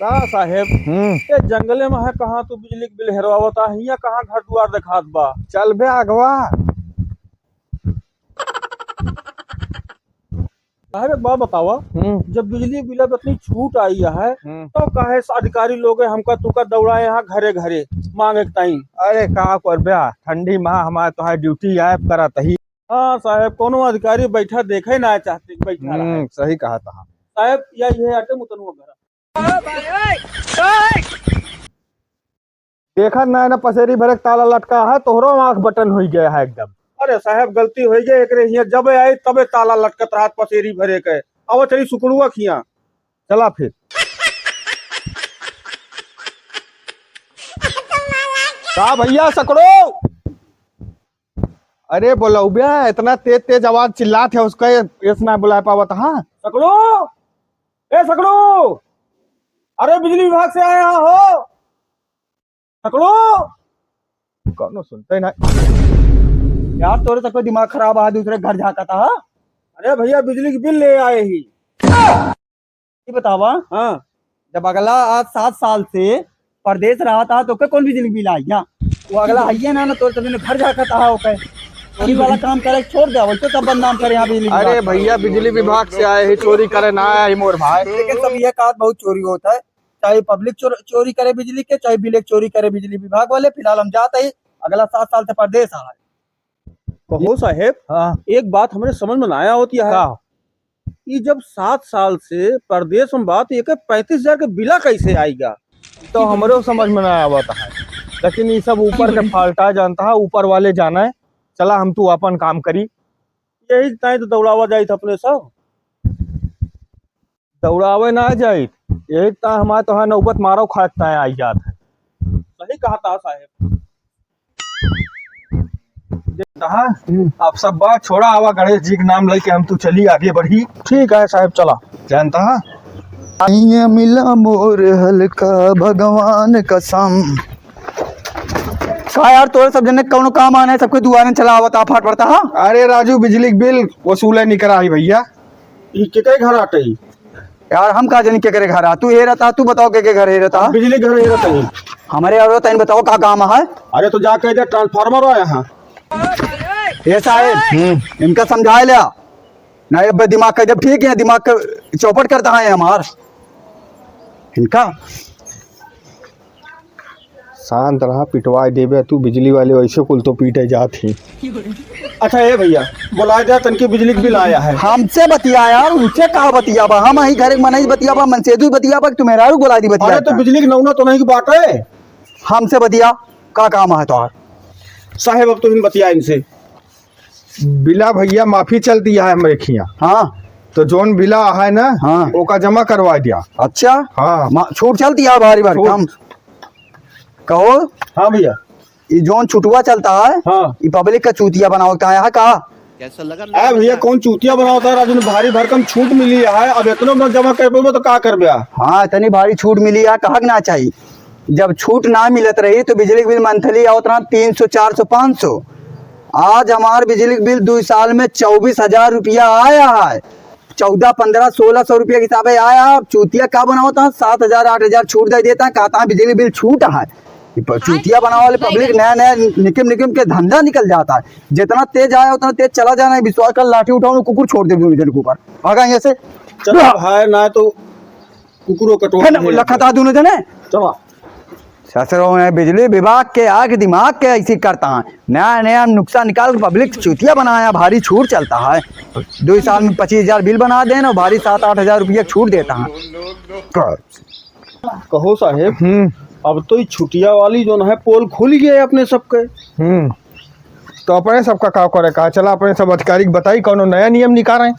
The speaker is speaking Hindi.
का साहेब ये जंगले में है कहाँ तू बिजली के बिल हेरवावता हिया कहाँ घर दुआर दिखात बा। चल बे अगवा। साहब एक बात बतावा, जब बिजली बिल पे इतनी छूट आई है तो काहे अधिकारी लोग हमका तुका दौड़ाए यहाँ घरे घरे मांगे के टाइम। अरे का कर बे, ठंडी माह हमारे तो है ड्यूटी आए करत ही। हाँ साहब, कोनो अधिकारी बैठा देखे ना चाहते बैठा रहे। सही कहा था साहब या ये आटे मुतनुआ घर देखा ना ना पसेरी भरे ताला लटका है, तोहरो आंख बटन हो गया है एकदम। अरे साहब गलती हो गई एकरे हिया जब आई तबे ताला लटकत रात पसेरी भरे के। अब चली सुकड़ुआ खिया चला फिर। का भैया सकड़ो। अरे बोलो भैया, इतना तेज तेज आवाज चिल्लात है उसका ऐसा ना बुला पावत। हाँ सकड़ो, ए सकड़ो, अरे बिजली विभाग से आया हो सकड़ो। कौन सुनते ना यार, तोरे तक दिमाग खराब है, दूसरे घर झाका था। अरे भैया बिजली की बिल ले आए ही। ये बतावा, हाँ जब अगला आज 7 साल से परदेश रहा था तो कौन बिजली बिल आई क्या? वो अगला है ना तोरे तभी घर झाका था। ओके चोरी वाला काम करे छोड़ दे, बोलते सब बदनाम करे यहाँ बिजली। अरे भैया बिजली विभाग से आए ही, चोरी करे ना आए मोर भाई। लेकिन सब ये कहा बहुत चोरी होता है, चाहे पब्लिक चोरी करे बिजली के, चाहे बिलेक चोरी करे बिजली विभाग वाले। फिलहाल हम जाते ही अगला 7 साल से परदेश आ है। कहो साहेब, हाँ एक बात हमारे समझ में आया होती है कि जब 7 साल से परदेश में बात एक 35,000 के बिला कैसे आएगा। तो हमरो समझ में ना आवता है, लेकिन ये सब ऊपर के फाल्टा जानता है, ऊपर वाले जाना है। चला हम तू अपन काम करी। यही ताई तो दौड़ावा जाए अपने सब। दौड़ावे ना जाए यही ता हमारे तो है नौबत मारो खाता है आई जात है। सही कहा था साहेब। आप सब बात छोड़ा, आवा गणेश जी के नाम लेके हम तू चली आगे बढ़ी। ठीक है साहब, चला। जानता है मिला मोर हल्का भगवान कसम। का यार, तोरे सब जने कौन काम आने सबके दुआरे चला आवता फाट पड़ता। हाँ अरे राजू, बिजली बिल वसूले नहीं करा ही भैया। ये कितने घर आते ही यार, हम कहा जानी के करे घर आ तू हे रहता। तू बताओ के घर हे रहता। बिजली घर ही रहते ही। हमारे यार तैन बताओ का काम है। अरे तो जाके इधर ट्रांसफार्मर हो यहाँ। ये साहब इनका समझाए लिया ना, अब दिमाग का जब ठीक है, दिमाग का चौपट करता है हमार इनका। शांत रहा, पिटवा देवे तू। बिजली वाले वैसे कुल तो पीटे जाती। अच्छा ये भैया बुलाया जाए तनकी बिजली का बिल आया है। हमसे बतिया यार, उनसे कहा बतिया बा। हम ही घर मन बतिया बा, मन से दू बतिया बा, तुम्हें रारू बुला दी बतिया। अरे तो बिजली की नौना तो नहीं की बात है। हमसे बतिया का काम है तो साहेब अब तो इन बतिया इनसे। बिला भैया माफी चल दिया है हमारे खिया। हाँ तो जोन बिला है ना, हाँ ओका जमा करवा दिया। अच्छा हाँ छूट चलती है भारी भारी काम। कहो हाँ भैया, ये जोन छुटुआ चलता है, हाँ ये पब्लिक का चूतिया बनाओ का है का। कैसा लगा अरे भैया कौन चूतिया बना होता है। राजू ने भारी भरकम छूट मिली है, अब इतना मत जमा कर पाओ तो क्या कर बया। हाँ इतनी भारी छूट मिली है, कहा ना चाहिए। जब छूट ना मिलत रही तो बिजली बिल मंथली आवत रहा 300 400 500। आज हमारे बिजली बिल 2 साल में 24,000 रुपया आया है। 14 15 1600 रुपया के हिसाब से आया। चूतिया क्या बना होता है, 7,000 8,000 छूट दे देता है, कहता है बिजली बिल छूट है। चूतिया बनाने वाले पब्लिक नया नया निकम निकम के धंधा निकल जाता है। जितना तेज आया उतना तेज चला जाना है। विश्वास कर लाठी उठाओ, कुकुर छोड़ दे दोनों के ऊपर भागा यहाँ से। चलो भाई ना तो कुकुरों कटो लखता दोनों जने। चलो ससुरों में बिजली विभाग के आग दिमाग के ऐसी करता है, नया नया नुक्सा निकाल के पब्लिक चूतिया बनाया। भारी छूट चलता है, 2 साल में 25,000 बिल बना देना, भारी 7-8 हजार रुपया छूट देता है। कहो साहेब, अब तो ये छुटिया वाली जो है पोल खुल गया है अपने सबके। तो अपने सबका का करे का। चला अपने सब अधिकारी बताई कौन नया नियम निकाल रहे हैं।